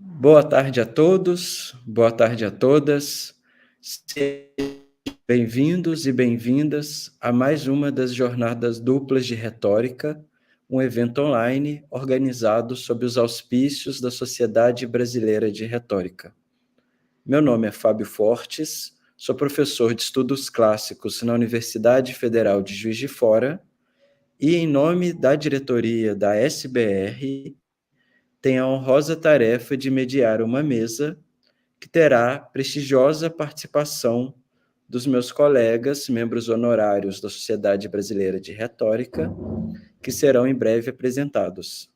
Boa tarde a todos, boa tarde a todas. Sejam bem-vindos e bem-vindas a mais uma das Jornadas Duplas de Retórica, um evento online organizado sob os auspícios da Sociedade Brasileira de Retórica. Meu nome é Fábio Fortes, sou professor de Estudos Clássicos na Universidade Federal de Juiz de Fora e, em nome da diretoria da SBR, tenho a honrosa tarefa de mediar uma mesa que terá prestigiosa participação dos meus colegas, membros honorários da Sociedade Brasileira de Retórica, que serão em breve apresentados,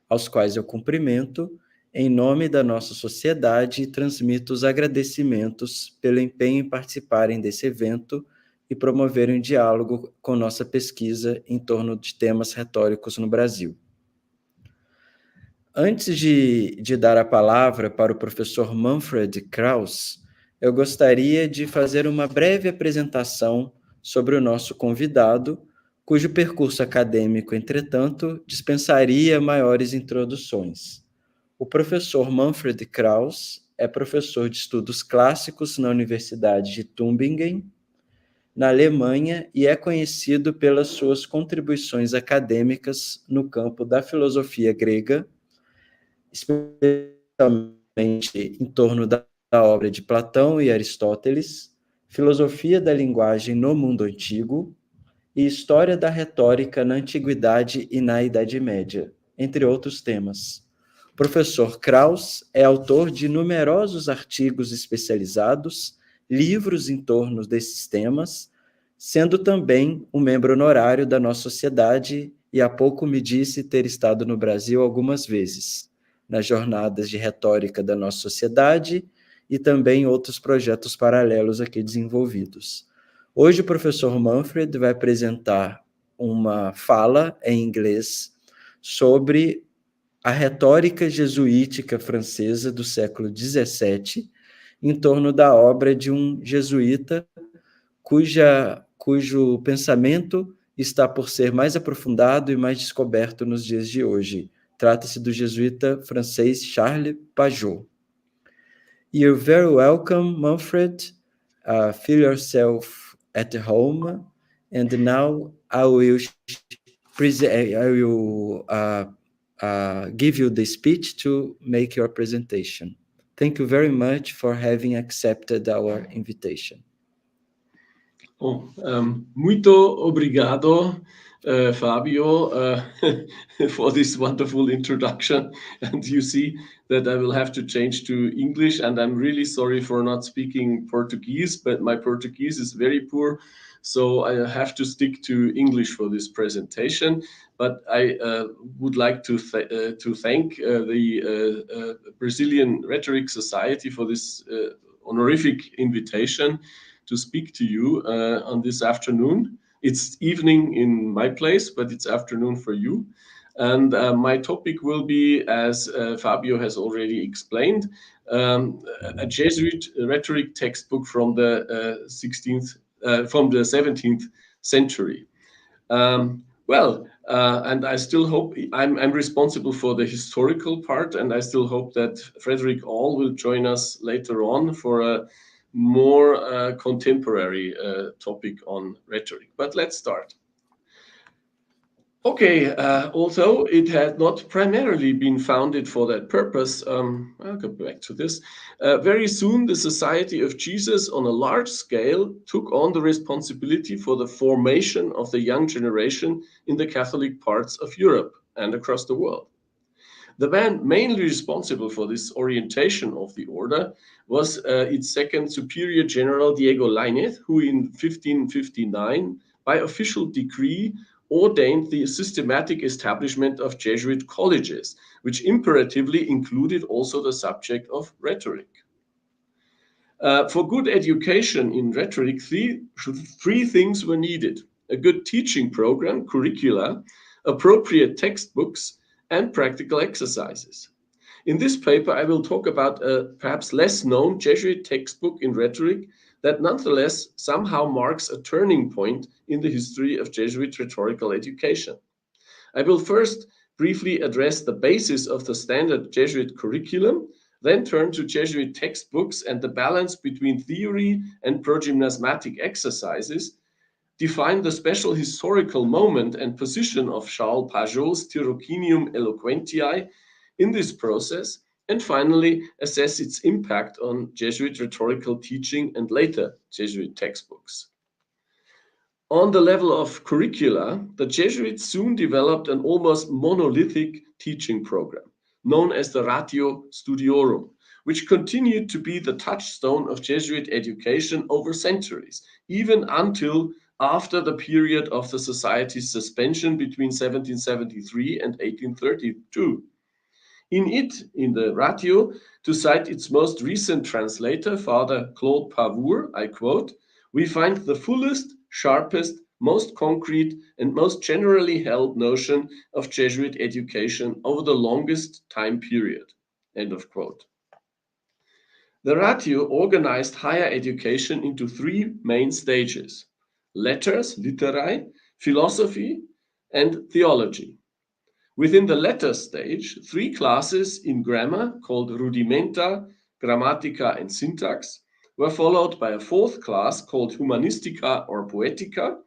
aos quais eu cumprimento em nome da nossa sociedade e transmito os agradecimentos pelo empenho em participarem desse evento e promoverem um diálogo com nossa pesquisa em torno de temas retóricos no Brasil. Antes de dar a palavra para o professor Manfred Kraus, eu gostaria de fazer uma breve apresentação sobre o nosso convidado, cujo percurso acadêmico, entretanto, dispensaria maiores introduções. O professor Manfred Kraus é professor de estudos clássicos na Universidade de Tübingen, na Alemanha, e é conhecido pelas suas contribuições acadêmicas no campo da filosofia grega, especialmente em torno da obra de Platão e Aristóteles, filosofia da linguagem no mundo antigo e história da retórica na Antiguidade e na Idade Média, entre outros temas. O professor Kraus é autor de numerosos artigos especializados, livros em torno desses temas, sendo também um membro honorário da nossa sociedade e há pouco me disse ter estado no Brasil algumas vezes, nas jornadas de retórica da nossa sociedade e também outros projetos paralelos aqui desenvolvidos. Hoje o professor Manfred vai apresentar uma fala em inglês sobre a retórica jesuítica francesa do século XVII, em torno da obra de um jesuíta cujo pensamento está por ser mais aprofundado e mais descoberto nos dias de hoje. Trata-se do jesuíta francês Charles Pajot. You're very welcome, Manfred. Feel yourself at home. And now I will give you the speech to make your presentation. Thank you very much for having accepted our invitation. Muito obrigado, Fabio, for this wonderful introduction. And you see that I will have to change to English, and I'm really sorry for not speaking Portuguese, but my Portuguese is very poor, so I have to stick to English for this presentation. But I would like to thank the Brazilian Rhetoric Society for this honorific invitation to speak to you on this afternoon. It's evening in my place, but it's afternoon for you. And my topic will be, as Fabio has already explained, a Jesuit rhetoric textbook from the 17th century. And I still hope I'm responsible for the historical part, and I still hope that Frederick All will join us later on for a more contemporary topic on rhetoric. But let's start. Okay, although it had not primarily been founded for that purpose, I'll go back to this. Very soon, the Society of Jesus on a large scale took on the responsibility for the formation of the young generation in the Catholic parts of Europe and across the world. The man mainly responsible for this orientation of the order was its second superior general, Diego Lainez, who in 1559, by official decree, ordained the systematic establishment of Jesuit colleges, which imperatively included also the subject of rhetoric. For good education in rhetoric, three things were needed: a good teaching program, curricula, appropriate textbooks, and practical exercises. In this paper, I will talk about a perhaps less known Jesuit textbook in rhetoric that nonetheless somehow marks a turning point in the history of Jesuit rhetorical education. I will first briefly address the basis of the standard Jesuit curriculum, then turn to Jesuit textbooks and the balance between theory and progymnasmatic exercises, define the special historical moment and position of Charles Pajot's Tyrocinium Eloquentiae in this process, and finally assess its impact on Jesuit rhetorical teaching and later Jesuit textbooks. On the level of curricula, the Jesuits soon developed an almost monolithic teaching program, known as the Ratio Studiorum, which continued to be the touchstone of Jesuit education over centuries, even until after the period of the Society's suspension between 1773 and 1832. In the Ratio, to cite its most recent translator, Father Claude Pavour, I quote, "We find the fullest, sharpest, most concrete, and most generally held notion of Jesuit education over the longest time period." End of quote. The Ratio organized higher education into three main stages: letters, literae, philosophy, and theology. Within the letters stage, three classes in grammar called Rudimenta, Grammatica, and Syntax were followed by a fourth class called Humanistica or Poetica,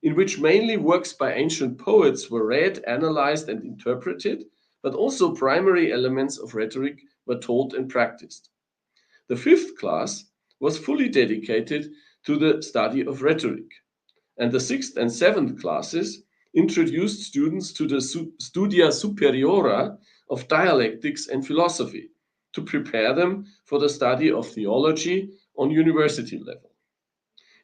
in which mainly works by ancient poets were read, analyzed, and interpreted, but also primary elements of rhetoric were taught and practiced. The fifth class was fully dedicated to the study of rhetoric, and the sixth and seventh classes introduced students to the Studia Superiora of dialectics and philosophy to prepare them for the study of theology on university level.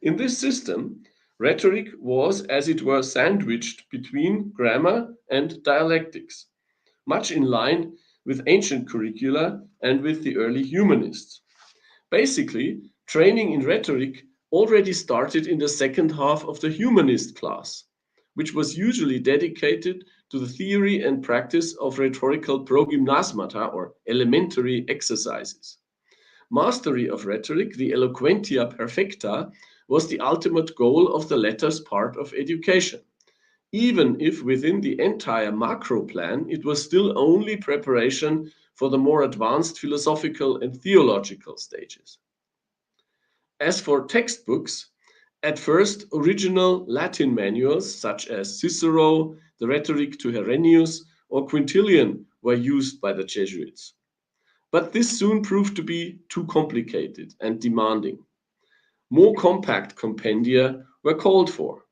In this system, rhetoric was, as it were, sandwiched between grammar and dialectics, much in line with ancient curricula and with the early humanists. Basically, training in rhetoric already started in the second half of the humanist class, which was usually dedicated to the theory and practice of rhetorical progymnasmata or elementary exercises. Mastery of rhetoric, the Eloquentia Perfecta, was the ultimate goal of the letters part of education, even if within the entire macro plan it was still only preparation for the more advanced philosophical and theological stages. As for textbooks, at first, original Latin manuals such as Cicero, the Rhetoric to Herennius, or Quintilian were used by the Jesuits. But this soon proved to be too complicated and demanding. More compact compendia were called for.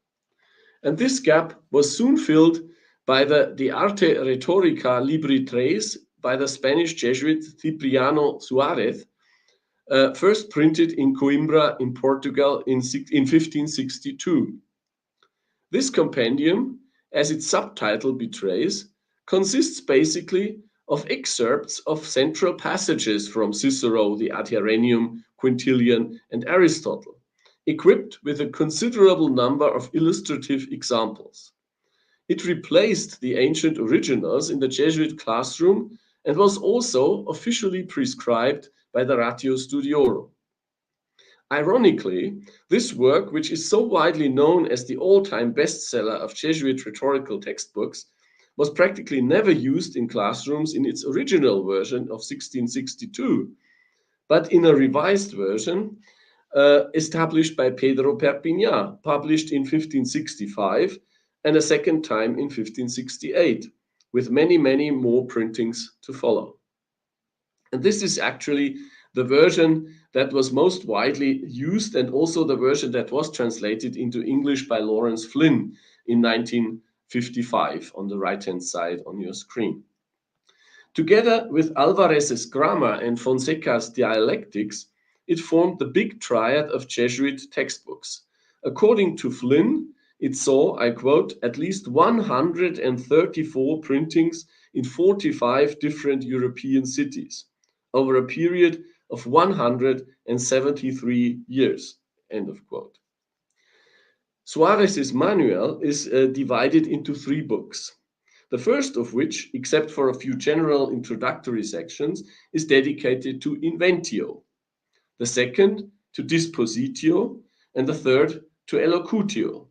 And this gap was soon filled by the De Arte Retórica Libri Tres by the Spanish Jesuit Cipriano Suarez, first printed in Coimbra in Portugal in 1562. This compendium, as its subtitle betrays, consists basically of excerpts of central passages from Cicero, the Ad Herennium, Quintilian, and Aristotle, equipped with a considerable number of illustrative examples. It replaced the ancient originals in the Jesuit classroom and was also officially prescribed by the Ratio Studiorum. Ironically, this work, which is so widely known as the all-time bestseller of Jesuit rhetorical textbooks, was practically never used in classrooms in its original version of 1662, but in a revised version established by Pedro Perpiñán, published in 1565, and a second time in 1568, with many, many more printings to follow. And this is actually the version that was most widely used and also the version that was translated into English by Lawrence Flynn in 1955 on the right-hand side on your screen. Together with Alvarez's grammar and Fonseca's dialectics, it formed the big triad of Jesuit textbooks. According to Flynn, it saw, I quote, at least 134 printings in 45 different European cities over a period of 173 years, end of quote. Suarez's manual is divided into three books. The first of which, except for a few general introductory sections, is dedicated to Inventio, the second to Dispositio, and the third to Elocutio.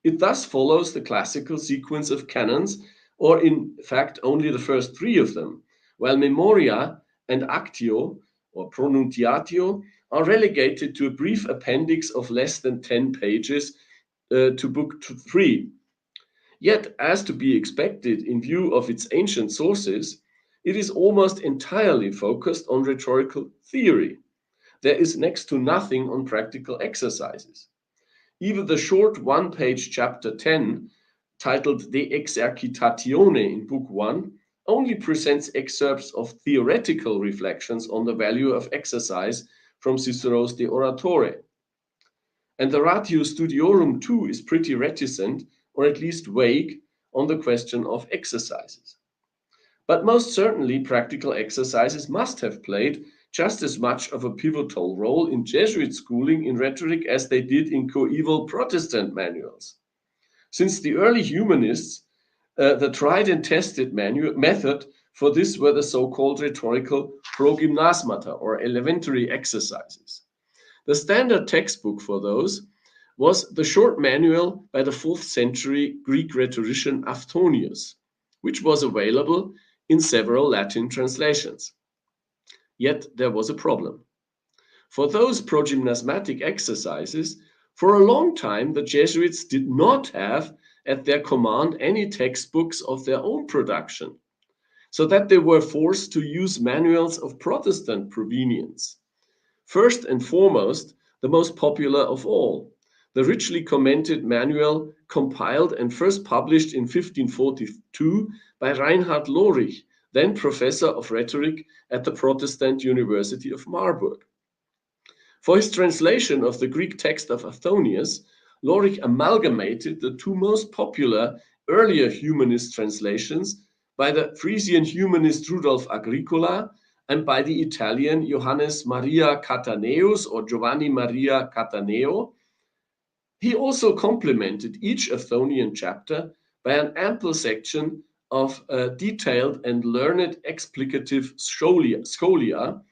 It thus follows the classical sequence of canons or in fact only the first 3 of them, while Memoria and Actio, or Pronuntiatio, are relegated to a brief appendix of less than 10 pages to Book 3. Yet, as to be expected in view of its ancient sources, it is almost entirely focused on rhetorical theory. There is next to nothing on practical exercises. Even the short one-page chapter 10, titled De Exercitatione in Book 1, only presents excerpts of theoretical reflections on the value of exercise from Cicero's De Oratore. And the Ratio Studiorum too is pretty reticent, or at least vague, on the question of exercises. But most certainly practical exercises must have played just as much of a pivotal role in Jesuit schooling in rhetoric as they did in coeval Protestant manuals. Since the early humanists, the tried and tested method for this were the so-called rhetorical progymnasmata, or elementary exercises. The standard textbook for those was the short manual by the 4th century Greek rhetorician Aphthonius, which was available in several Latin translations. Yet there was a problem. For those progymnasmatic exercises, for a long time the Jesuits did not have at their command any textbooks of their own production, so that they were forced to use manuals of Protestant provenience. First and foremost, the most popular of all, the richly commented manual compiled and first published in 1542 by Reinhard Lorich, then professor of rhetoric at the Protestant University of Marburg. For his translation of the Greek text of Aphthonius, Lorich amalgamated the 2 most popular earlier humanist translations by the Frisian humanist Rudolf Agricola and by the Italian Johannes Maria Cataneus, or Giovanni Maria Cataneo. He also complemented each Aphthonian chapter by an ample section of detailed and learned explicative scholia,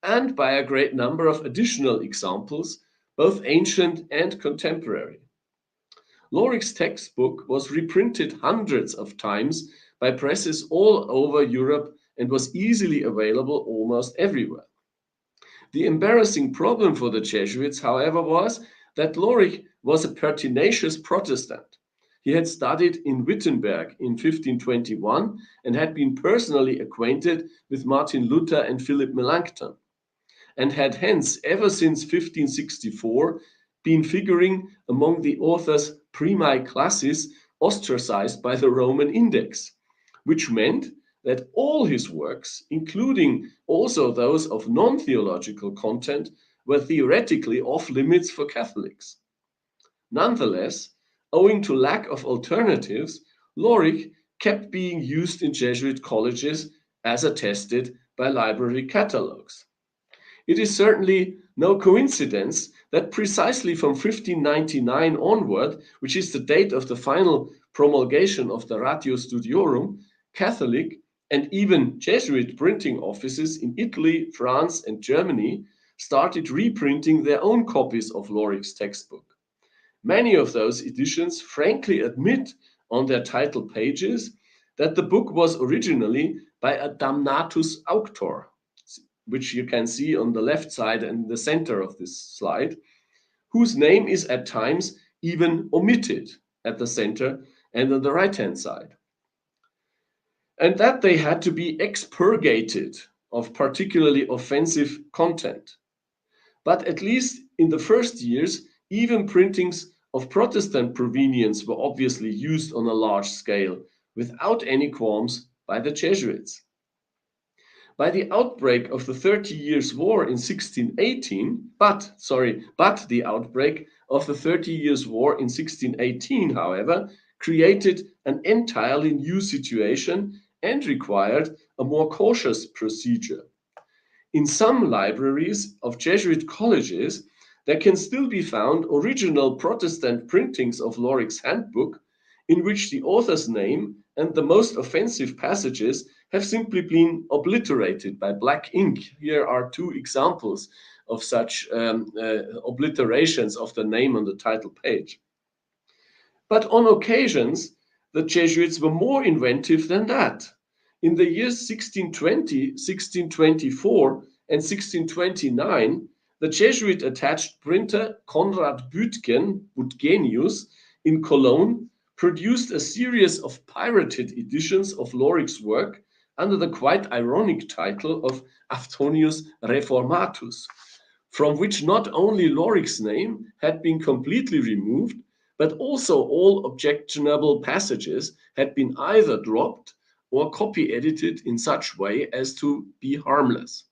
and by a great number of additional examples, both ancient and contemporary. Lorich's textbook was reprinted hundreds of times by presses all over Europe and was easily available almost everywhere. The embarrassing problem for the Jesuits, however, was that Lorich was a pertinacious Protestant. He had studied in Wittenberg in 1521 and had been personally acquainted with Martin Luther and Philip Melanchthon, and had hence, ever since 1564, been figuring among the author's primae classis ostracized by the Roman Index, which meant that all his works, including also those of non-theological content, were theoretically off limits for Catholics. Nonetheless, owing to lack of alternatives, Lorich kept being used in Jesuit colleges as attested by library catalogues. It is certainly no coincidence that precisely from 1599 onward, which is the date of the final promulgation of the Ratio Studiorum, Catholic and even Jesuit printing offices in Italy, France, and Germany started reprinting their own copies of Lorich's textbook. Many of those editions frankly admit on their title pages that the book was originally by a damnatus auctor, which you can see on the left side and the center of this slide, whose name is at times even omitted at the center and on the right-hand side. And that they had to be expurgated of particularly offensive content. But at least in the first years, even printings of Protestant provenience were obviously used on a large scale, without any qualms by the Jesuits. By the outbreak of the 30 Years' War in 1618, but the outbreak of the 30 Years' War in 1618, however, created an entirely new situation and required a more cautious procedure. In some libraries of Jesuit colleges, there can still be found original Protestant printings of Lorich's handbook, in which the author's name and the most offensive passages have simply been obliterated by black ink. Here are 2 examples of such obliterations of the name on the title page. But on occasions, the Jesuits were more inventive than that. In the years 1620, 1624, and 1629, the Jesuit-attached printer Konrad Butgenius in Cologne produced a series of pirated editions of Loric's work under the quite ironic title of Aftonius Reformatus, from which not only Loric's name had been completely removed, but also all objectionable passages had been either dropped or copy-edited in such way as to be harmless.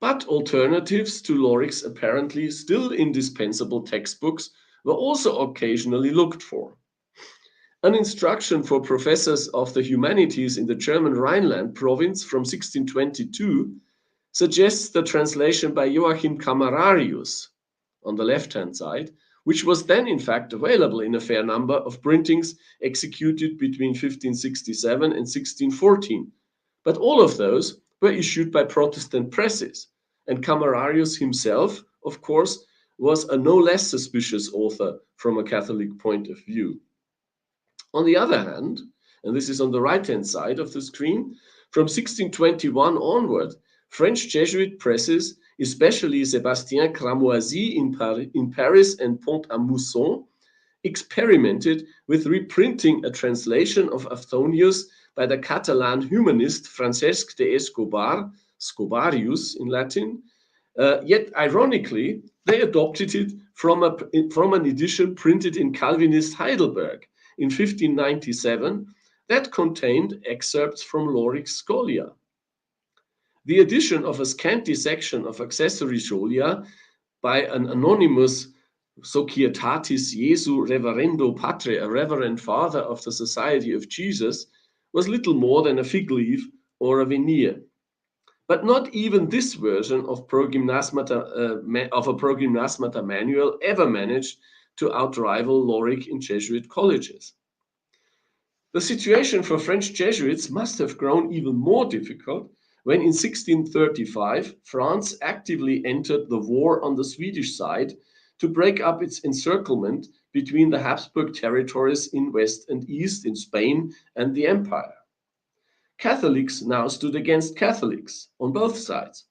But alternatives to Loric's apparently still indispensable textbooks were also occasionally looked for. An instruction for professors of the humanities in the German Rhineland province from 1622 suggests the translation by Joachim Camerarius on the left-hand side, which was then in fact available in a fair number of printings executed between 1567 and 1614. But all of those were issued by Protestant presses, and Camerarius himself, of course, was a no less suspicious author from a Catholic point of view. On the other hand, and this is on the right-hand side of the screen, from 1621 onward, French Jesuit presses, especially Sébastien Cramoisy in Paris and Pont-à-Mousson, experimented with reprinting a translation of Aftonius by the Catalan humanist Francesc de Escobar, Scobarius in Latin, yet ironically, they adopted it from an edition printed in Calvinist Heidelberg in 1597 that contained excerpts from Loric's Scholia. The addition of a scanty section of accessory scholia by an anonymous Societatis Jesu Reverendo Patre, a reverend father of the Society of Jesus, was little more than a fig leaf or a veneer. But not even this version of a progymnasmata manual ever managed to outrival Loric in Jesuit colleges. The situation for French Jesuits must have grown even more difficult when in 1635 France actively entered the war on the Swedish side to break up its encirclement between the Habsburg territories in west and east in Spain and the Empire. Catholics now stood against Catholics on both sides,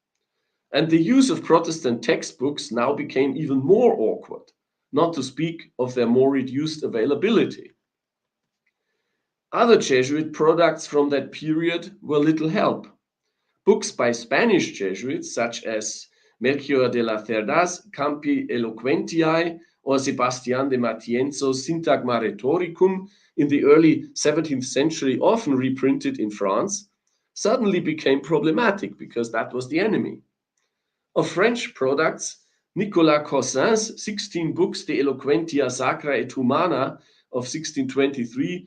and the use of Protestant textbooks now became even more awkward, not to speak of their more reduced availability. Other Jesuit products from that period were little help. Books by Spanish Jesuits, such as Melchior de la Cerda's Campi Eloquentiae or Sebastián de Matienzo's Syntagma Rhetoricum in the early 17th century, often reprinted in France, suddenly became problematic because that was the enemy. Of French products, Nicolas Cossin's 16 books, De Eloquentia Sacra et Humana of 1623,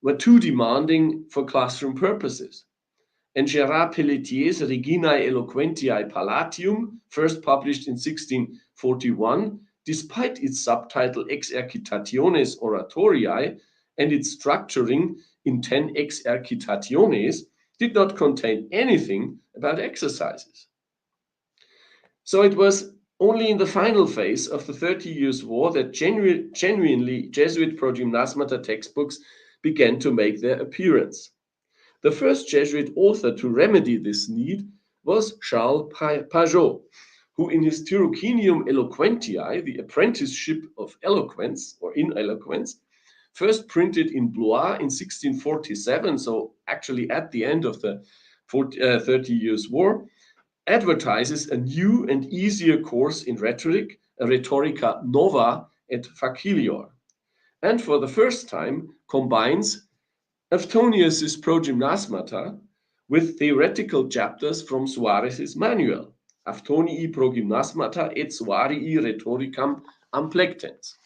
were too demanding for classroom purposes. And Gérard Pelletier's Reginae Eloquentiae Palatium, first published in 1641, despite its subtitle Exercitationes Oratoriae and its structuring in 10 exercitationes, did not contain anything about exercises. So it was only in the final phase of the 30 Years' War that genuinely Jesuit progymnasmata textbooks began to make their appearance. The first Jesuit author to remedy this need was Charles Pajot, who in his Tyrocinium Eloquentiae, the apprenticeship of eloquence, or in eloquence, first printed in Blois in 1647, so actually at the end of the 30 Years' War, advertises a new and easier course in rhetoric, a Rhetorica nova et facilior, and for the first time combines Aftonius's Progymnasmata with theoretical chapters from Suarez's manual, Aftonii Progymnasmata et Suarii Rhetoricam Amplectens.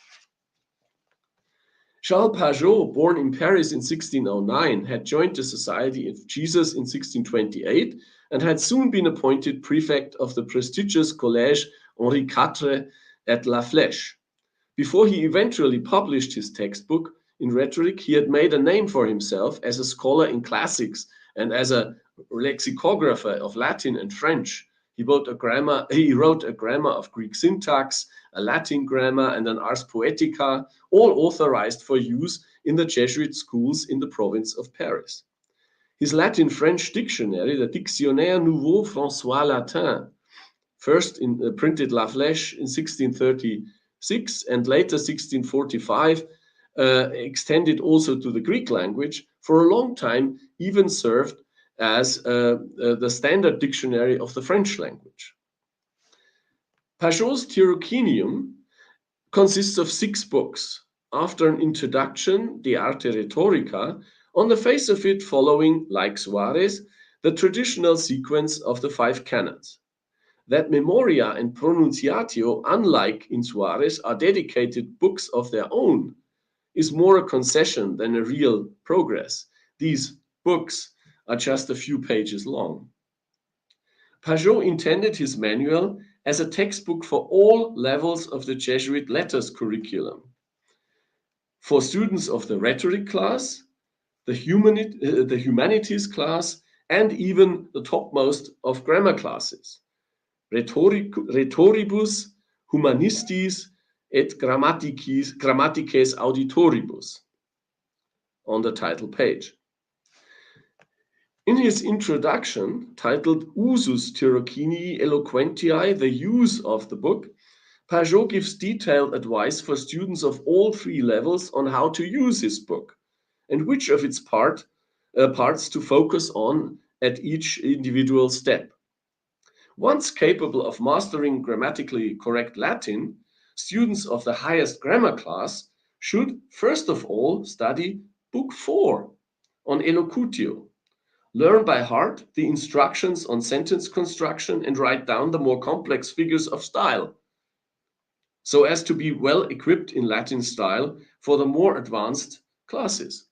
Charles Pajot, born in Paris in 1609, had joined the Society of Jesus in 1628 and had soon been appointed prefect of the prestigious Collège Henri IV at La Flèche. Before he eventually published his textbook in rhetoric, he had made a name for himself as a scholar in classics and as a lexicographer of Latin and French. He wrote a grammar of Greek syntax, a Latin grammar, and an Ars Poetica, all authorized for use in the Jesuit schools in the province of Paris. His Latin-French dictionary, the Dictionnaire Nouveau François Latin, first printed La Flèche in 1636 and later 1645, extended also to the Greek language, for a long time even served as the standard dictionary of the French language. Pajot's Tyrocinium consists of 6 books. After an introduction, De Arte Retórica, on the face of it following, like Suarez, the traditional sequence of the 5 canons. That Memoria and Pronunciatio, unlike in Suarez, are dedicated books of their own, is more a concession than a real progress. These books are just a few pages long. Pajot intended his manual as a textbook for all levels of the Jesuit letters curriculum. For students of the rhetoric class, the humanities class, and even the topmost of grammar classes. Rhetoribus, humanistis, et grammatices auditoribus, on the title page. In his introduction, titled Usus Tyrocinii Eloquentiae, the use of the book, Pajot gives detailed advice for students of all 3 levels on how to use his book, and which of its parts to focus on at each individual step. Once capable of mastering grammatically correct Latin, students of the highest grammar class should first of all study Book 4 on Elocutio, learn by heart the instructions on sentence construction, and write down the more complex figures of style, so as to be well equipped in Latin style for the more advanced classes.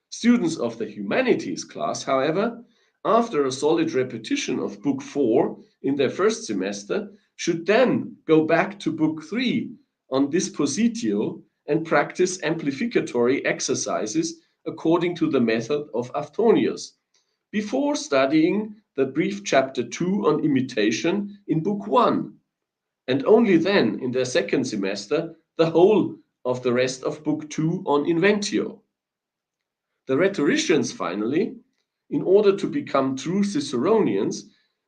Students of the humanities class, however, after a solid repetition of Book 4 in their first semester, should then go back to Book 3 on Dispositio and practice amplificatory exercises according to the method of Aftonius, before studying the brief chapter 2 on imitation in Book 1, and only then, in their second semester, the whole of the rest of Book 2 on Inventio. The rhetoricians, finally, in order to become true Ciceronians,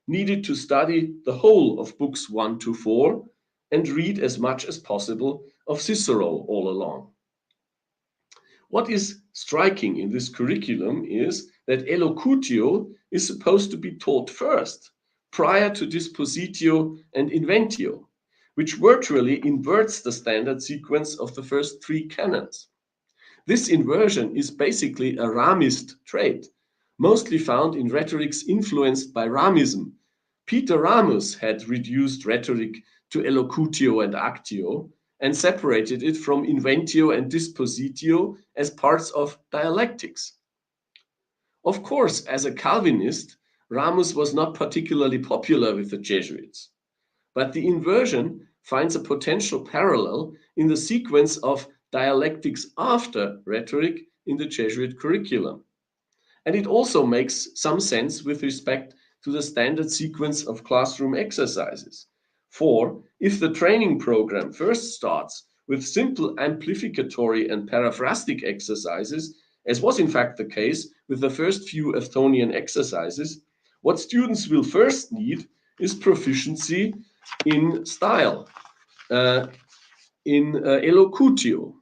needed to study the whole of Books 1 to 4 and read as much as possible of Cicero all along. What is striking in this curriculum is that Elocutio is supposed to be taught first, prior to Dispositio and Inventio, which virtually inverts the standard sequence of the first 3 canons. This inversion is basically a Ramist trait, mostly found in rhetorics influenced by Ramism. Peter Ramus had reduced rhetoric to Elocutio and Actio and separated it from Inventio and Dispositio as parts of dialectics. Of course, as a Calvinist, Ramus was not particularly popular with the Jesuits, but the inversion finds a potential parallel in the sequence of dialectics after rhetoric in the Jesuit curriculum. And it also makes some sense with respect to the standard sequence of classroom exercises. For if the training program first starts with simple amplificatory and paraphrastic exercises, as was in fact the case with the first few Aftonian exercises, what students will first need is proficiency in style, in Elocutio.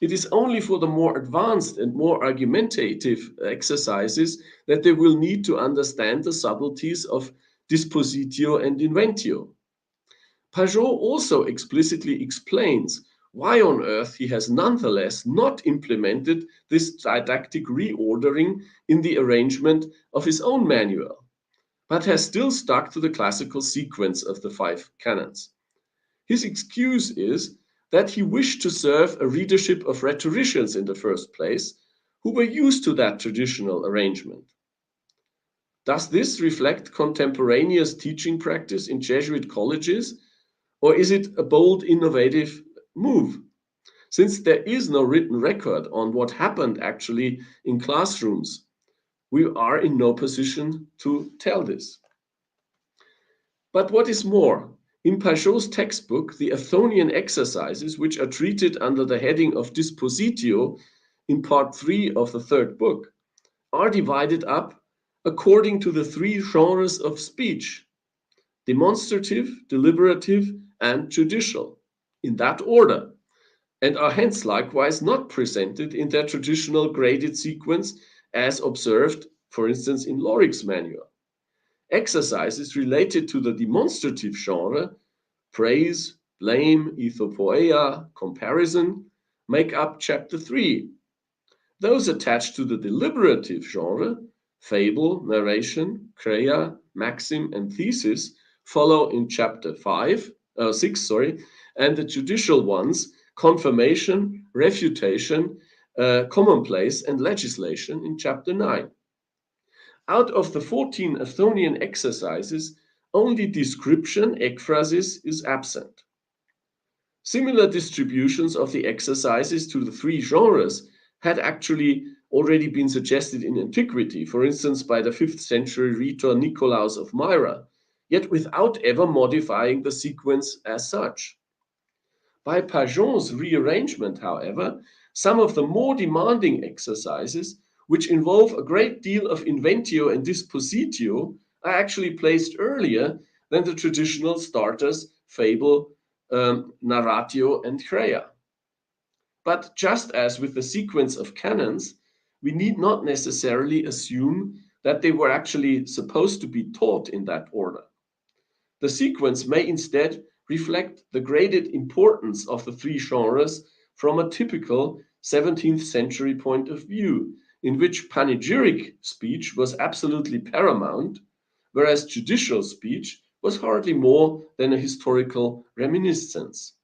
It is only for the more advanced and more argumentative exercises that they will need to understand the subtleties of Dispositio and Inventio. Pajot also explicitly explains why on earth he has nonetheless not implemented this didactic reordering in the arrangement of his own manual, but has still stuck to the classical sequence of the 5 canons. His excuse is that he wished to serve a readership of rhetoricians in the first place, who were used to that traditional arrangement. Does this reflect contemporaneous teaching practice in Jesuit colleges, or is it a bold, innovative move? Since there is no written record on what happened actually in classrooms, we are in no position to tell this. But what is more, in Pajot's textbook, the Aftonian exercises, which are treated under the heading of Dispositio in part 3 of the third book are divided up according to the 3 genres of speech: demonstrative, deliberative, and judicial, in that order, and are hence likewise not presented in their traditional graded sequence as observed, for instance, in Loric's manual. Exercises related to the demonstrative genre, praise, blame, ethopoeia, comparison, make up chapter 3. Those attached to the deliberative genre, fable, narration, crea, maxim, and thesis, follow in chapter 6, and the judicial ones, confirmation, refutation, commonplace, and legislation in chapter 9. Out of the 14 Athonian exercises, only description, ekphrasis, is absent. Similar distributions of the exercises to the 3 genres had actually already been suggested in antiquity, for instance by the 5th century rhetor Nicolaus of Myra, yet without ever modifying the sequence as such. By Pajot's rearrangement, however, some of the more demanding exercises, which involve a great deal of inventio and dispositio, are actually placed earlier than the traditional starters, fable, narratio, and crea. But just as with the sequence of canons, we need not necessarily assume that they were actually supposed to be taught in that order. The sequence may instead reflect the graded importance of the 3 genres from a typical 17th century point of view, in which panegyric speech was absolutely paramount, whereas judicial speech was hardly more than a historical reminiscence.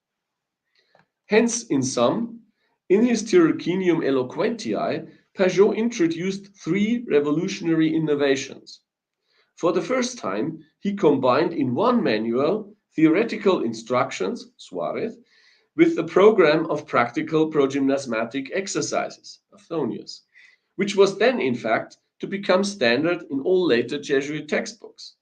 Hence, in sum, in his Tyrocinium Eloquentiae, Pajot introduced 3 revolutionary innovations. For the first time, he combined in one manual theoretical instructions, Suarez, with the program of practical progymnasmatic exercises, Aphthonius, which was then, in fact, to become standard in all later Jesuit textbooks.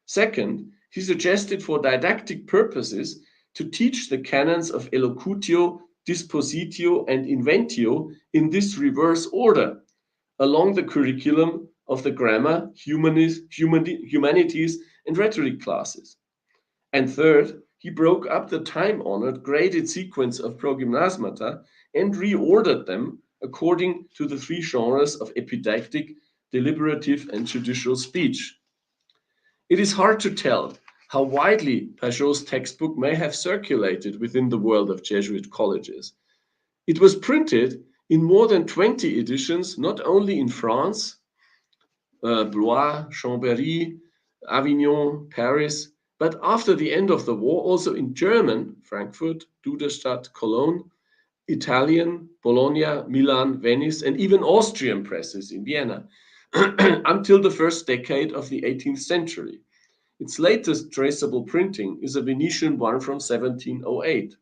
Second, he suggested for didactic purposes to teach the canons of elocutio, dispositio, and inventio in this reverse order, along the curriculum of the grammar, humanities, and rhetoric classes. And third, he broke up the time-honored graded sequence of progymnasmata and reordered them according to the 3 genres of epidactic, deliberative, and judicial speech. It is hard to tell how widely Pajot's textbook may have circulated within the world of Jesuit colleges. It was printed in more than 20 editions, not only in France, Blois, Chambéry, Avignon, Paris, but after the end of the war, also in German, Frankfurt, Duderstadt, Cologne, Italian, Bologna, Milan, Venice, and even Austrian presses in Vienna, until the first decade of the 18th century. Its latest traceable printing is a Venetian one from 1708.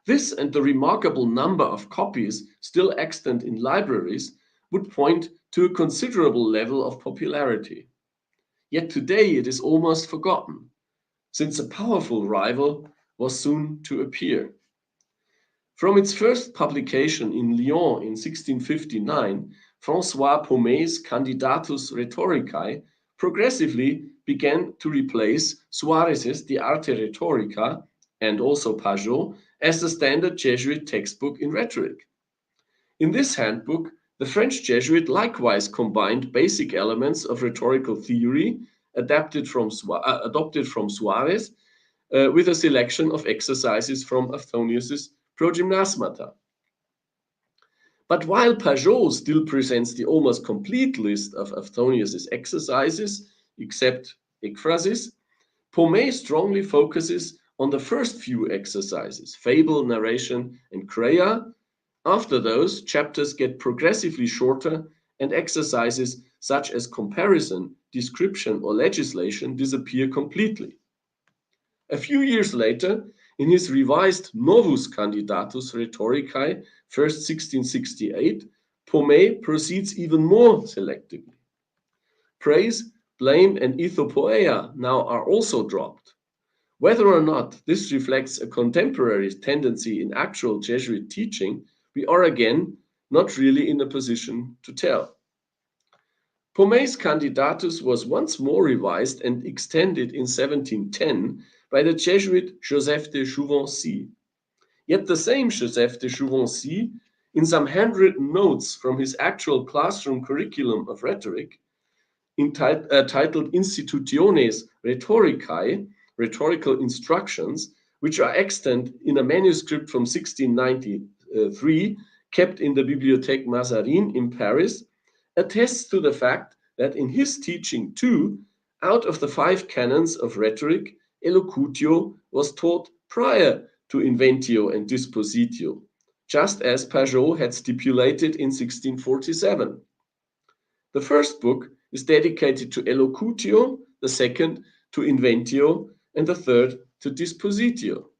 This and the remarkable number of copies still extant in libraries would point to a considerable level of popularity. Yet today it is almost forgotten, since a powerful rival was soon to appear. From its first publication in Lyon in 1659, François Pomme's Candidatus Rhetoricae progressively began to replace Suarez's De Arte Rhetorica and also Pajot as the standard Jesuit textbook in rhetoric. In this handbook, the French Jesuit likewise combined basic elements of rhetorical theory adopted from Suarez with a selection of exercises from Aphthonius's Progymnasmata. But while Pajot still presents the almost complete list of Aphthonius's exercises, except ekphrasis, Pommet strongly focuses on the first few exercises, fable, narration, and crea. After those, chapters get progressively shorter and exercises such as comparison, description, or legislation disappear completely. A few years later, in his revised Novus Candidatus Rhetoricae, first 1668, Pommet proceeds even more selectively. Praise, blame, and ethopoeia now are also dropped. Whether or not this reflects a contemporary tendency in actual Jesuit teaching, we are again not really in a position to tell. Pomet's Candidatus was once more revised and extended in 1710 by the Jesuit Joseph de Jouvency. Yet the same Joseph de Jouvency, in some handwritten notes from his actual classroom curriculum of rhetoric, titled Institutiones Rhetoricae, Rhetorical Instructions, which are extant in a manuscript from 1693, kept in the Bibliothèque Mazarin in Paris, attests to the fact that in his teaching too, out of the 5 canons of rhetoric, Elocutio was taught prior to Inventio and Dispositio, just as Pajot had stipulated in 1647. The first book is dedicated to Elocutio, the second to Inventio, and the third to Dispositio.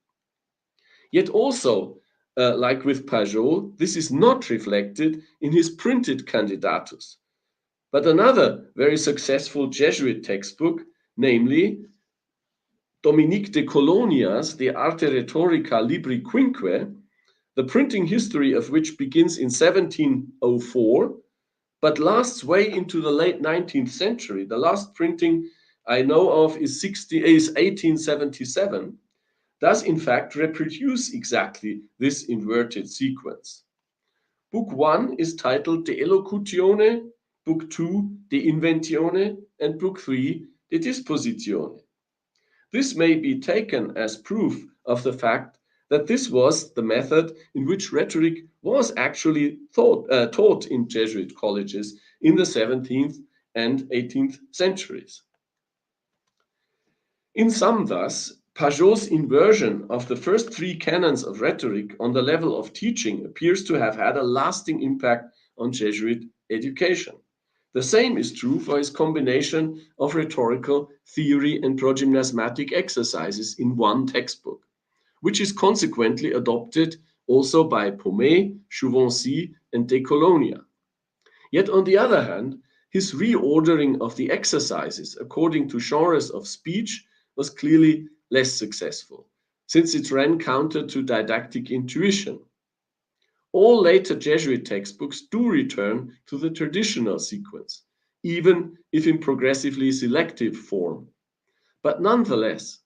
Yet also, like with Pajot, this is not reflected in his printed Candidatus. But another very successful Jesuit textbook, namely Dominique de Colonia's De Arte Rhetorica Libri Quinque, the printing history of which begins in 1704, but lasts way into the late 19th century. The last printing I know of is 1877, does in fact reproduce exactly this inverted sequence. Book 1 is titled De Elocutione, Book 2 De Inventione, and Book 3 De Dispositione. This may be taken as proof of the fact that this was the method in which rhetoric was actually taught in Jesuit colleges in the 17th and 18th centuries. In sum, thus, Pajot's inversion of the first 3 canons of rhetoric on the level of teaching appears to have had a lasting impact on Jesuit education. The same is true for his combination of rhetorical theory and progymnasmatic exercises in one textbook, which is consequently adopted also by Pomet, Jouvency, and de Colonia. Yet on the other hand, his reordering of the exercises according to genres of speech was clearly less successful, since it ran counter to didactic intuition. All later Jesuit textbooks do return to the traditional sequence, even if in progressively selective form. But nonetheless,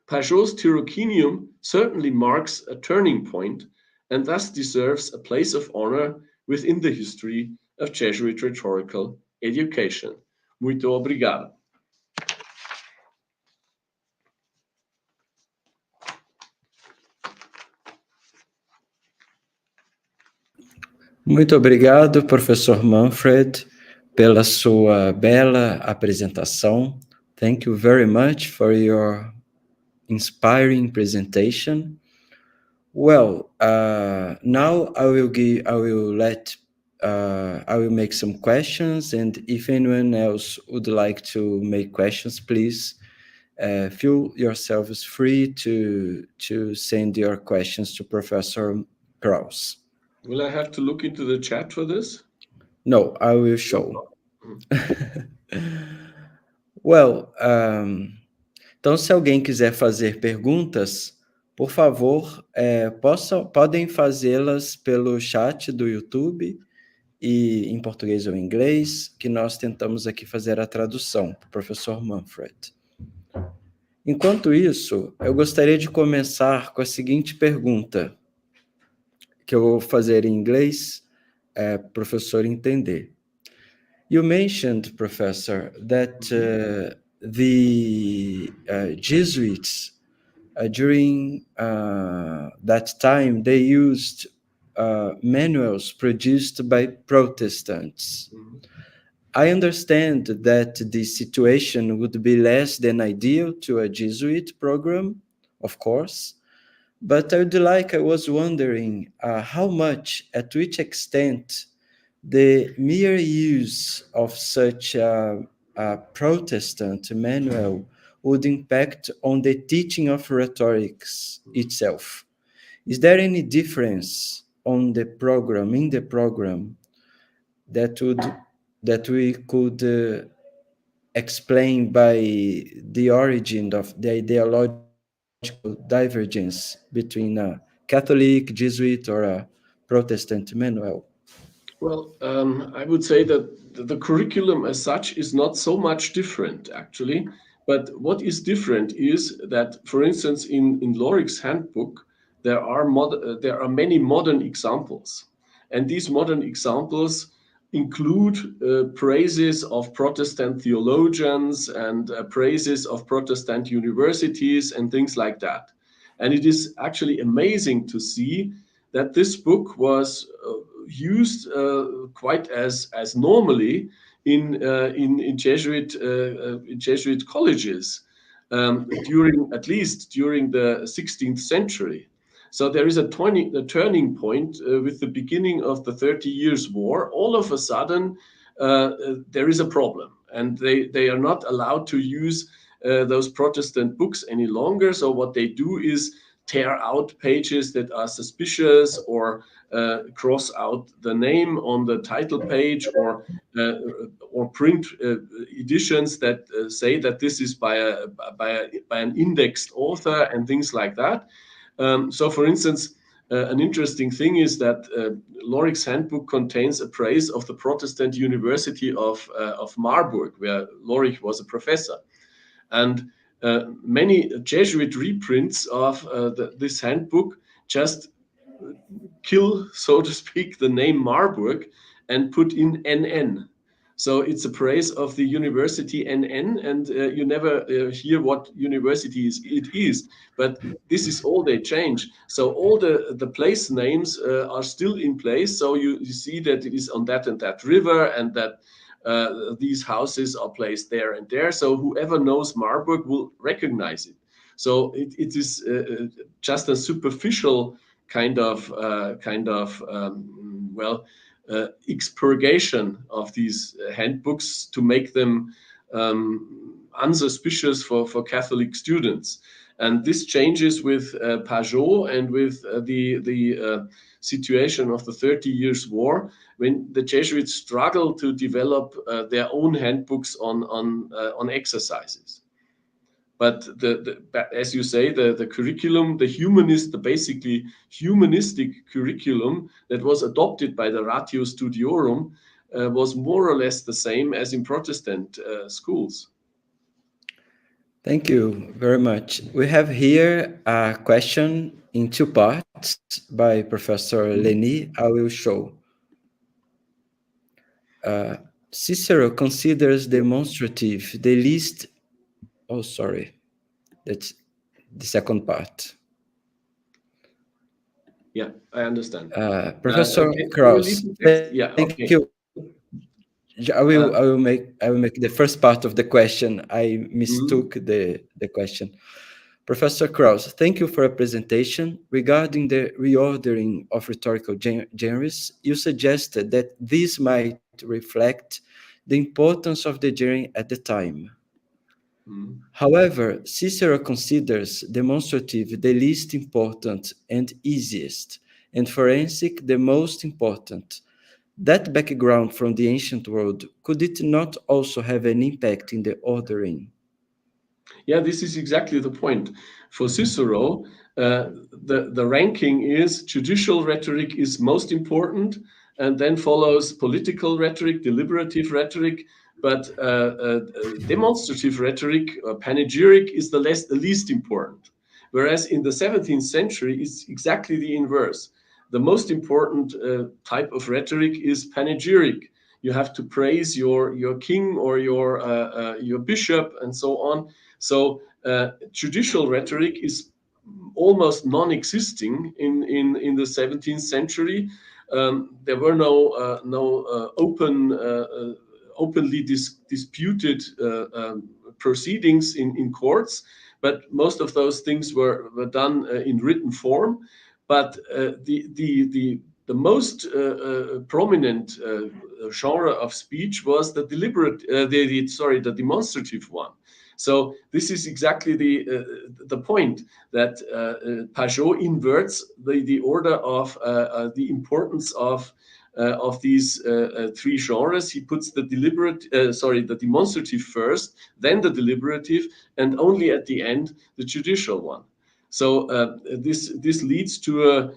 Pajot's Tyrocinium certainly marks a turning point and thus deserves a place of honor within the history of Jesuit rhetorical education. Muito obrigado. Muito obrigado, professor Manfred, pela sua bela apresentação. Thank you very much for your inspiring presentation. Well, now I will make some questions, and if anyone else would like to make questions, please feel yourselves free to send your questions to Professor Kraus. Will I have to look into the chat for this? No, I will show. Well, então se alguém quiser fazer perguntas, por favor, podem fazê-las pelo chat do YouTube e em português ou em inglês, que nós tentamos aqui fazer a tradução para o professor Manfred. Enquanto isso, eu gostaria de começar com a seguinte pergunta, que eu vou fazer em inglês, para o professor entender. You mentioned, Professor, that the Jesuits, during that time, they used manuals produced by Protestants. Mm-hmm. I understand that the situation would be less than ideal to a Jesuit program, of course, but I was wondering how much, at which extent, the mere use of such a Protestant manual would impact on the teaching of rhetorics itself. Is there any difference in the program that we could explain by the origin of the ideological divergence between a Catholic, Jesuit, or a Protestant manual? Well, I would say that the curriculum as such is not so much different, actually. But what is different is that, for instance, in Loric's handbook, there are many modern examples. And these modern examples include praises of Protestant theologians and praises of Protestant universities and things like that. And it is actually amazing to see that this book was used quite as normally in Jesuit colleges during the 16th century. So there is a turning point with the beginning of the 30 Years' War. All of a sudden, there is a problem, and they are not allowed to use those Protestant books any longer. So what they do is tear out pages that are suspicious, or cross out the name on the title page, or print editions that say that this is by an indexed author and things like that. So, for instance, an interesting thing is that Loric's handbook contains a praise of the Protestant University of Marburg, where Loric was a professor. And many Jesuit reprints of this handbook just kill, so to speak, the name Marburg and put in NN. So it's a praise of the university NN, and you never hear what university it is. But this is all they change. So all the place names are still in place. So you see that it is on that and that river, and that these houses are placed there and there. So whoever knows Marburg will recognize it. So it is just a superficial kind of expurgation of these handbooks to make them unsuspicious for Catholic students. And this changes with Pajot and with the situation of the 30 Years' War, when the Jesuits struggle to develop their own handbooks on exercises. But as you say, the curriculum, the basically humanistic curriculum that was adopted by the Ratio Studiorum was more or less the same as in Protestant schools. Thank you very much. We have here a question in two parts by Professor Leni. I will show. Cicero considers demonstrative the least. Oh, sorry. That's the second part. Yeah, I understand. Professor Kraus, thank you. I will make the first part of the question. I mistook the question. Professor Kraus, thank you for a presentation. Regarding the reordering of rhetorical genres, you suggested that this might reflect the importance of the genre at the time. However, Cicero considers demonstrative the least important and easiest, and forensic the most important. That background from the ancient world, could it not also have an impact in the ordering? Yeah, this is exactly the point. For Cicero, the ranking is judicial rhetoric is most important, and then follows political rhetoric, deliberative rhetoric, but demonstrative rhetoric, panegyric, is the least important. Whereas in the 17th century, it's exactly the inverse. The most important type of rhetoric is panegyric. You have to praise your king or your bishop and so on. So judicial rhetoric is almost non-existing in the 17th century. There were no openly disputed proceedings in courts, but most of those things were done in written form. But the most prominent genre of speech was the demonstrative one. So this is exactly the point, that Pajot inverts the order of the importance of these three genres. He puts the demonstrative first, then the deliberative, and only at the end the judicial one. So this leads to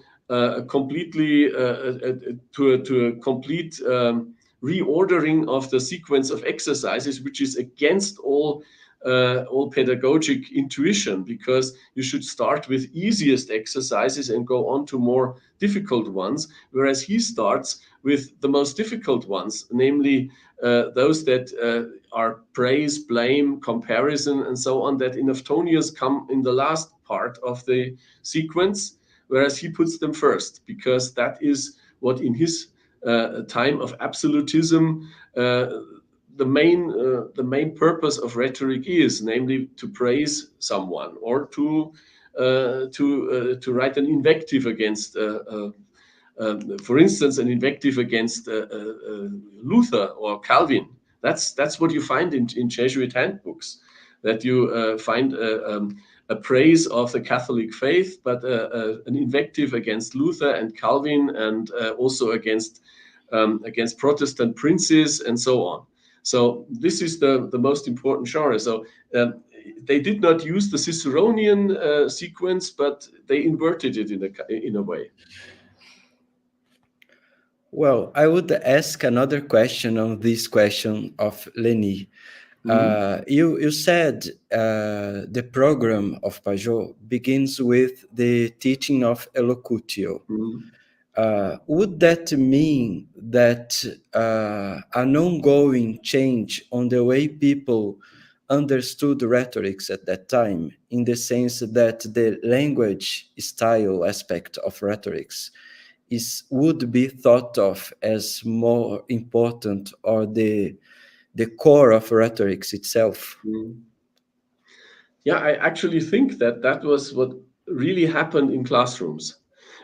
completely to a complete reordering of the sequence of exercises, which is against all pedagogic intuition, because you should start with easiest exercises and go on to more difficult ones, whereas he starts with the most difficult ones, namely those that are praise, blame, comparison, and so on, that in Aftonius come in the last part of the sequence, whereas he puts them first, because that is what in his time of absolutism the main purpose of rhetoric is, namely to praise someone or to write an invective against, for instance, an invective against Luther or Calvin. That's what you find in Jesuit handbooks, that you find a praise of the Catholic faith, but an invective against Luther and Calvin, and also against Protestant princes and so on. So this is the most important genre. So they did not use the Ciceronian sequence, but they inverted it in a way. Well, I would ask another question on this question of Leni. You said the program of Pajot begins with the teaching of Elocutio. Would that mean that an ongoing change on the way people understood rhetorics at that time, in the sense that the language style aspect of rhetorics would be thought of as more important, or the core of rhetorics itself? Yeah, I actually think that was what really happened in classrooms.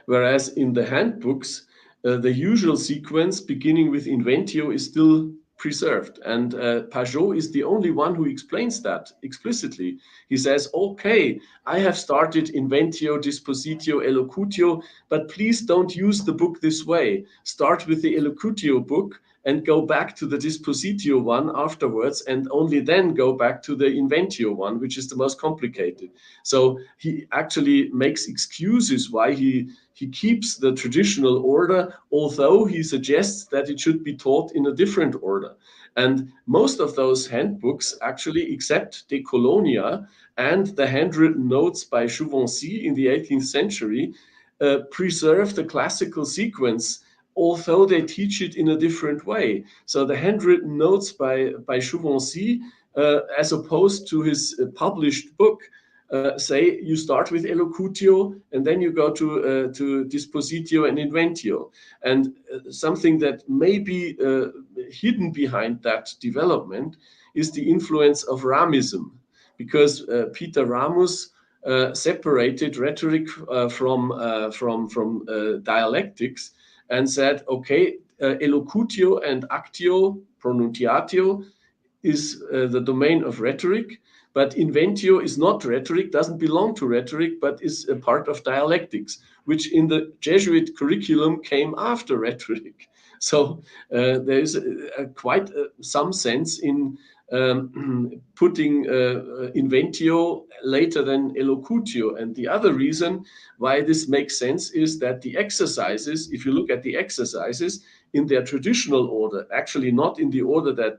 Whereas in the handbooks, the usual sequence beginning with inventio is still preserved. And Pajot is the only one who explains that explicitly. He says, okay, I have started inventio, dispositio, elocutio, but please don't use the book this way. Start with the elocutio book and go back to the dispositio one afterwards, and only then go back to the inventio one, which is the most complicated. So he actually makes excuses why he keeps the traditional order, although he suggests that it should be taught in a different order. And most of those handbooks, actually, except De Colonia and the handwritten notes by Jouvency in the 18th century, preserve the classical sequence, although they teach it in a different way. So the handwritten notes by Jouvency, as opposed to his published book, say you start with elocutio and then you go to dispositio and inventio. And something that may be hidden behind that development is the influence of Ramism, because Peter Ramus separated rhetoric from dialectics, and said, okay, elocutio and actio, pronunciatio, is the domain of rhetoric, but inventio is not rhetoric, doesn't belong to rhetoric, but is a part of dialectics, which in the Jesuit curriculum came after rhetoric. So there is quite some sense in putting inventio later than elocutio. And the other reason why this makes sense is that the exercises, if you look at the exercises in their traditional order, actually not in the order that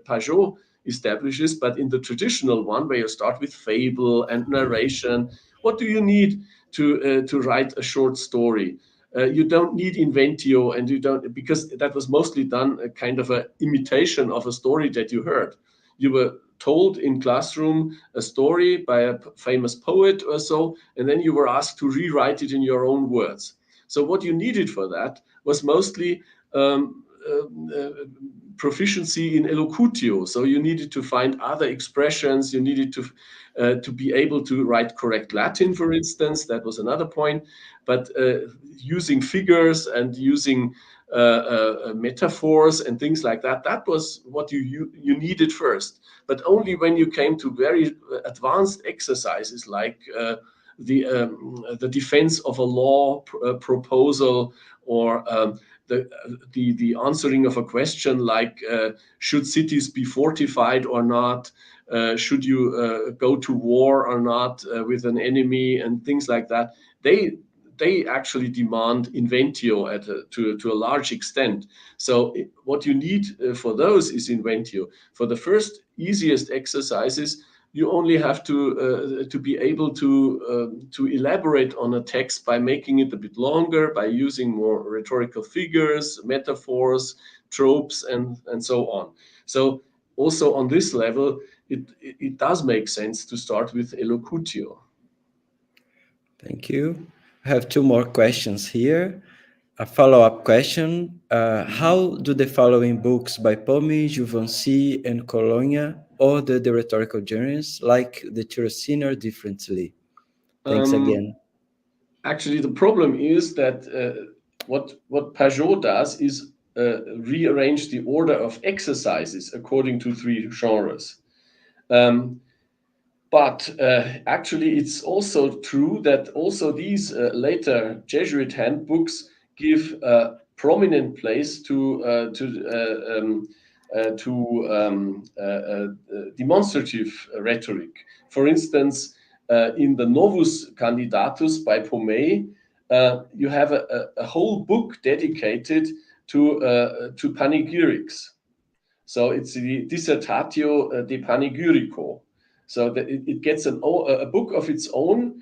Pajot establishes, but in the traditional one where you start with fable and narration. What do you need to write a short story? You don't need inventio, and you don't, because that was mostly done a kind of an imitation of a story that you heard. You were told in classroom a story by a famous poet or so, and then you were asked to rewrite it in your own words. So what you needed for that was mostly proficiency in elocutio. So you needed to find other expressions. You needed to be able to write correct Latin, for instance. That was another point. But using figures and using metaphors and things like that, that was what you needed first. But only when you came to very advanced exercises like the defense of a law proposal, or the answering of a question like should cities be fortified or not, should you go to war or not with an enemy, and things like that. they actually demand inventio to a large extent. So what you need for those is inventio. For the first easiest exercises, you only have to be able to elaborate on a text by making it a bit longer, by using more rhetorical figures, metaphors, tropes, and so on. So also on this level, it does make sense to start with elocutio. Thank you. I have two more questions here. A follow-up question. How do the following books by Pomi, Juvancy, and Colonia order the rhetorical genres, like the Tyrocinium, differently? Thanks again. Actually, the problem is that what Pajot does is rearrange the order of exercises according to three genres. But actually, it's also true that also these later Jesuit handbooks give a prominent place to demonstrative rhetoric. For instance, in the Novus Candidatus by Pomey, you have a whole book dedicated to panegyrics. So it's the Dissertatio de Panegyrico. So that it gets a book of its own,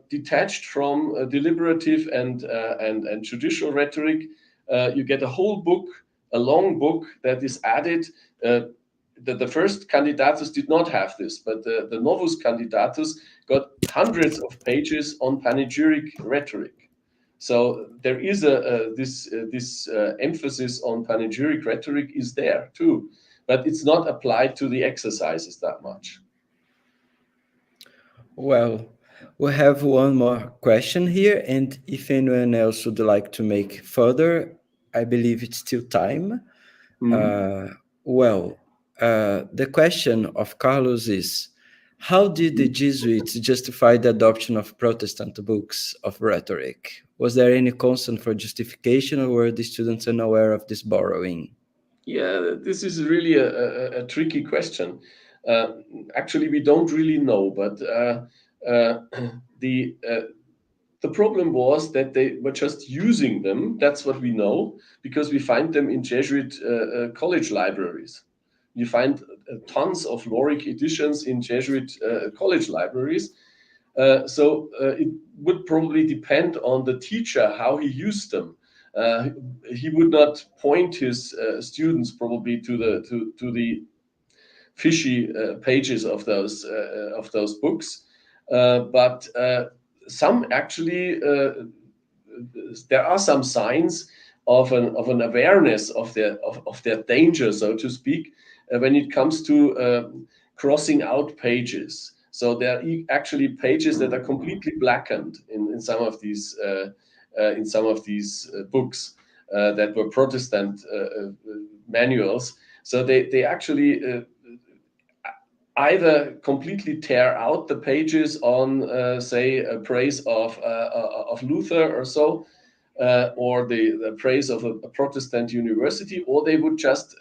detached from deliberative and judicial rhetoric. You get a whole book, a long book that is added. The first Candidatus did not have this, but the Novus Candidatus got hundreds of pages on panegyric rhetoric. So there is this emphasis on panegyric rhetoric is there too, but it's not applied to the exercises that much. Well, we have one more question here, and if anyone else would like to make further, I believe it's still time. The question of Carlos is, how did the Jesuits justify the adoption of Protestant books of rhetoric? Was there any constant for justification, or were the students unaware of this borrowing? Yeah, this is really a tricky question. Actually, we don't really know, but the problem was that they were just using them. That's what we know, because we find them in Jesuit college libraries. You find tons of Loric editions in Jesuit college libraries. So it would probably depend on the teacher, how he used them. He would not point his students probably to the fishy pages of those books, but some actually there are some signs of an awareness of their danger, so to speak, when it comes to crossing out pages. So there are actually pages that are completely blackened in some of these books that were Protestant manuals. So they actually either completely tear out the pages on, say, a praise of Luther or so, or the praise of a Protestant university, or they would just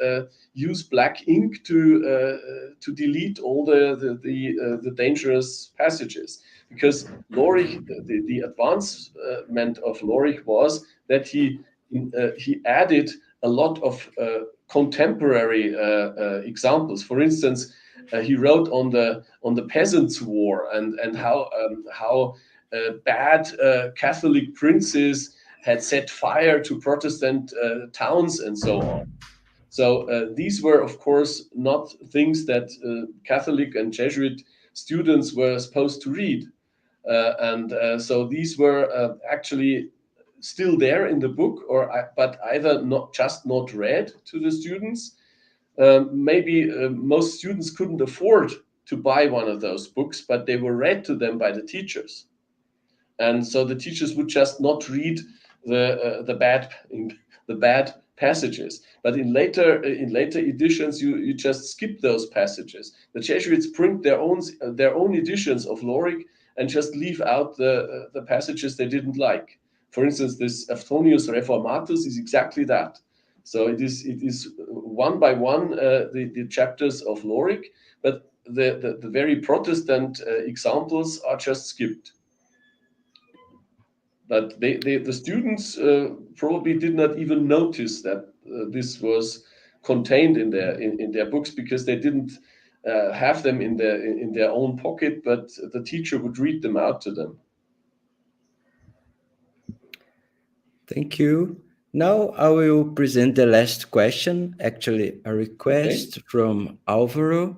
use black ink to delete all the dangerous passages. Because Loric, the advancement of Loric was that he added a lot of contemporary examples. For instance, he wrote on the Peasants' War and how bad Catholic princes had set fire to Protestant towns and so on. So these were, of course, not things that Catholic and Jesuit students were supposed to read. So these were actually still there in the book, but either not read to the students. Maybe most students couldn't afford to buy one of those books, but they were read to them by the teachers. And so the teachers would just not read the bad passages. But in later editions, you just skip those passages. The Jesuits print their own editions of Loric and just leave out the passages they didn't like. For instance, this Aphthonius Reformatus is exactly that. So it is one by one the chapters of Loric, but the very Protestant examples are just skipped. but the students probably did not even notice that this was contained in their books, because they didn't have them in their own pocket, but the teacher would read them out to them. Thank you. Now I will present the last question, actually a request from Álvaro.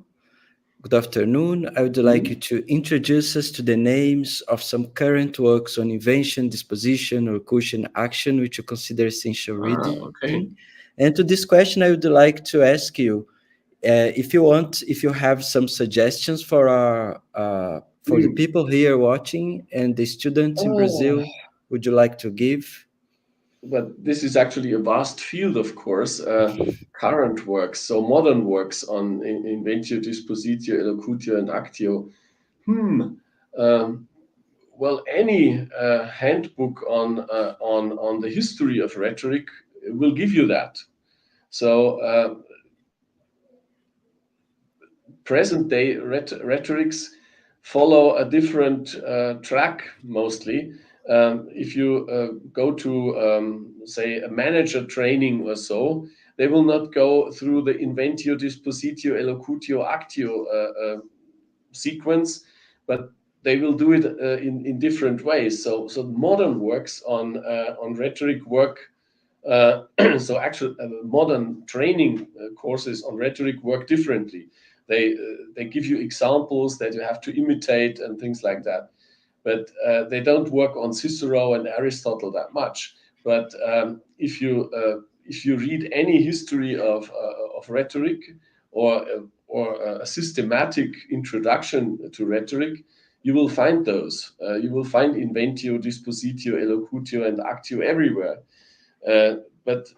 Good afternoon. I would like you to introduce us to the names of some current works on invention, disposition, elocution, action, which you consider essential reading. And to this question, I would like to ask you, if you have some suggestions for the people here watching and the students in Brazil, would you like to give? But this is actually a vast field, of course. Current works, so modern works on inventio, dispositio, elocutio, and actio. Well, any handbook on the history of rhetoric will give you that. So present-day rhetorics follow a different track mostly. If you go to, say, a manager training or so, they will not go through the inventio, dispositio, elocutio, actio sequence, but they will do it in different ways. So modern works on rhetoric work. So actually, modern training courses on rhetoric work differently. They give you examples that you have to imitate and things like that. But they don't work on Cicero and Aristotle that much. But if you read any history of rhetoric, or a systematic introduction to rhetoric, you will find those. You will find inventio, dispositio, elocutio, and actio everywhere. But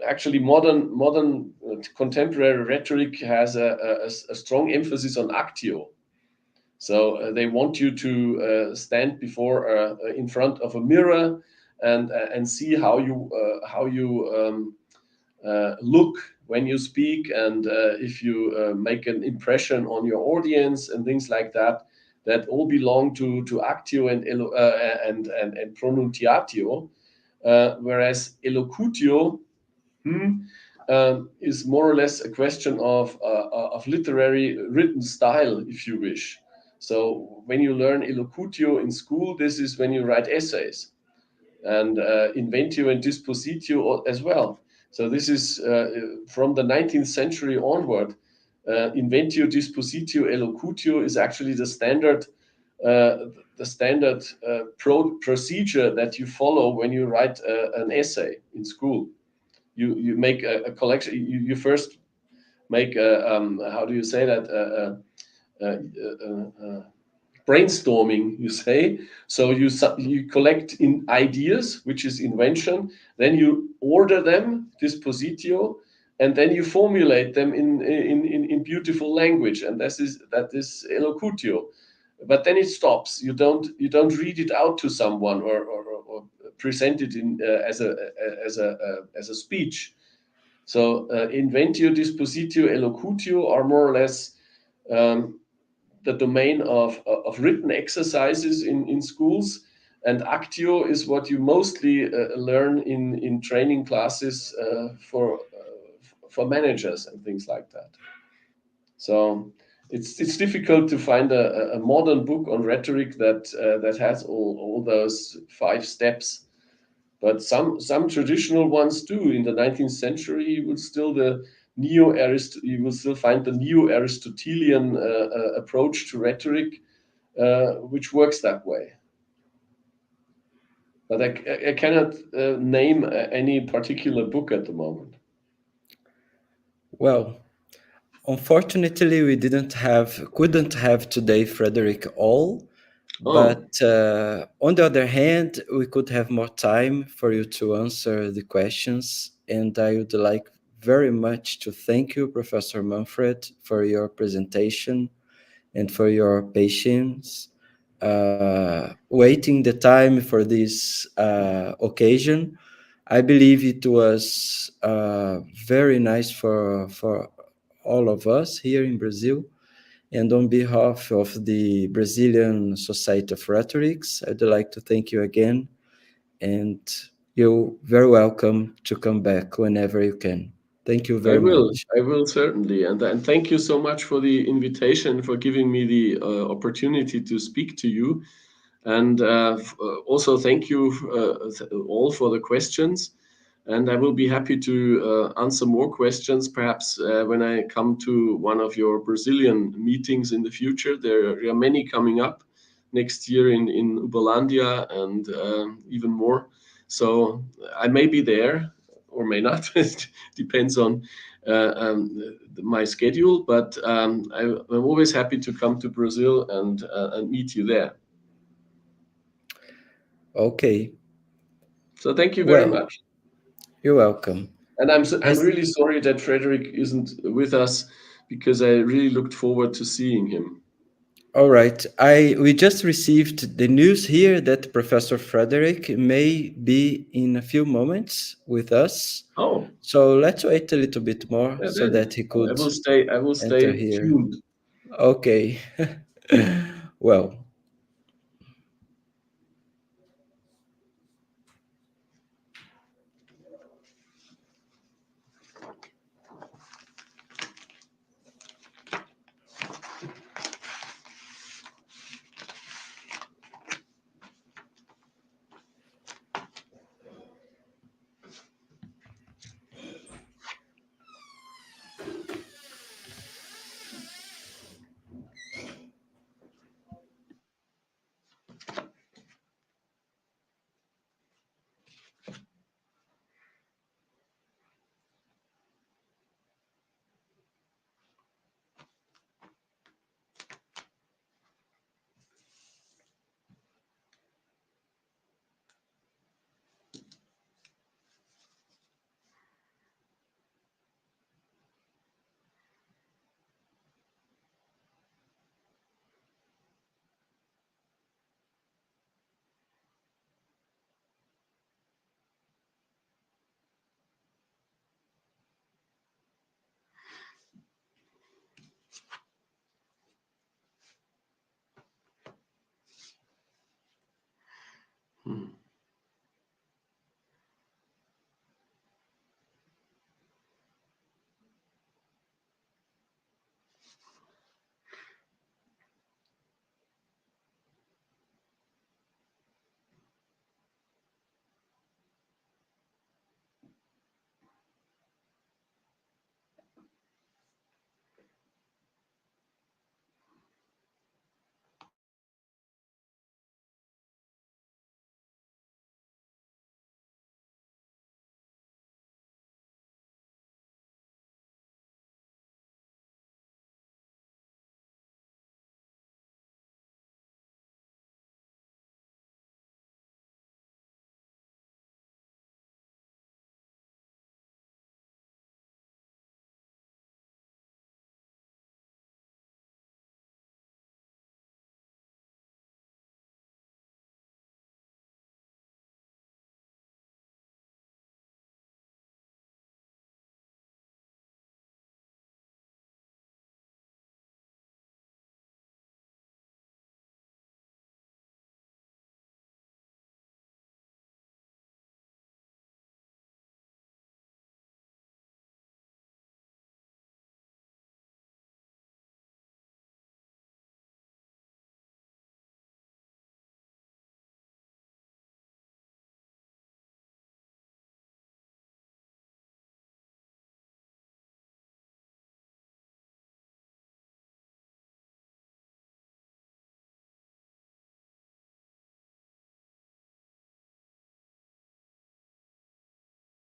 actually, modern contemporary rhetoric has a strong emphasis on actio. So they want you to stand before in front of a mirror and see how you look when you speak, and if you make an impression on your audience and things like that. That all belong to actio and pronunciatio, whereas elocutio is more or less a question of literary written style, if you wish. So when you learn elocutio in school, this is when you write essays, and inventio and dispositio as well. So this is from the 19th century onward. Inventio, dispositio, elocutio is actually the standard procedure that you follow when you write an essay in school. You make a collection. You first make how do you say that? Brainstorming, you say. So you collect in ideas, which is invention. Then you order them, dispositio, and then you formulate them in beautiful language, and that is elocutio. But then it stops. You don't read it out to someone or present it in as a speech. So inventio, dispositio, elocutio are more or less the domain of written exercises in schools, and actio is what you mostly learn in training classes for managers and things like that. So it's difficult to find a modern book on rhetoric that has all those 5 steps. But some traditional ones do. In the 19th century, you will still find the neo-Aristotelian approach to rhetoric, which works that way. But I cannot name any particular book at the moment. Well, unfortunately, we couldn't have today Frederick all. But on the other hand, we could have more time for you to answer the questions. And I would like very much to thank you, Professor Manfred, for your presentation and for your patience, waiting the time for this occasion. I believe it was very nice for all of us here in Brazil. And on behalf of the Brazilian Society of Rhetorics, I'd like to thank you again and you're very welcome to come back whenever you can. Thank you very much. I will certainly. And thank you so much for the invitation, for giving me the opportunity to speak to you. And also thank you all for the questions. And I will be happy to answer more questions, perhaps when I come to one of your Brazilian meetings in the future. There are many coming up next year in Uberlandia and even more. So I may be there or may not. It depends on my schedule. But I'm always happy to come to Brazil and meet you there. Okay. So thank you very much. You're welcome. And I'm really sorry that Frederick isn't with us, because I really looked forward to seeing him. All right. We just received the news here that Professor Frederick may be in a few moments with us. Oh. So let's wait a little bit more so that he could. I will stay here. tuned. Okay. Well.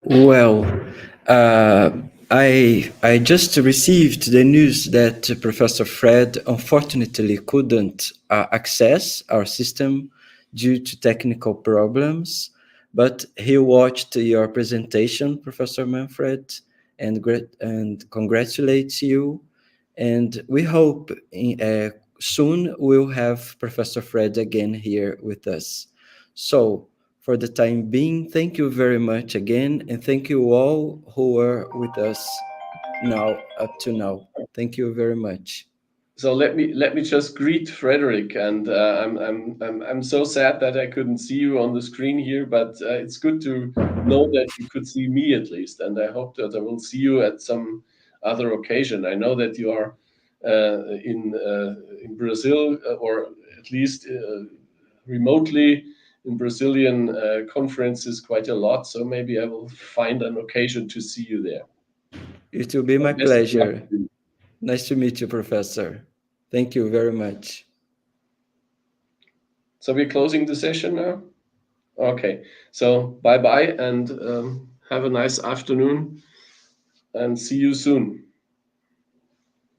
Well, I just received the news that Professor Fred unfortunately couldn't access our system due to technical problems, but he watched your presentation, Professor Manfred, and congratulates you. And we hope soon we'll have Professor Fred again here with us. So, for the time being, thank you very much again, and thank you all who were with us now up to now. Thank you very much. So let me just greet Frederick, and I'm so sad that I couldn't see you on the screen here, but it's good to know that you could see me at least, and I hope that I will see you at some other occasion. I know that you are in Brazil, or at least remotely in Brazilian conferences quite a lot. So maybe I will find an occasion to see you there. It will be my Best of luck pleasure. to you. Nice to meet you, Professor. Thank you very much. So we're closing the session now? Okay. So bye-bye, and have a nice afternoon, and see you soon.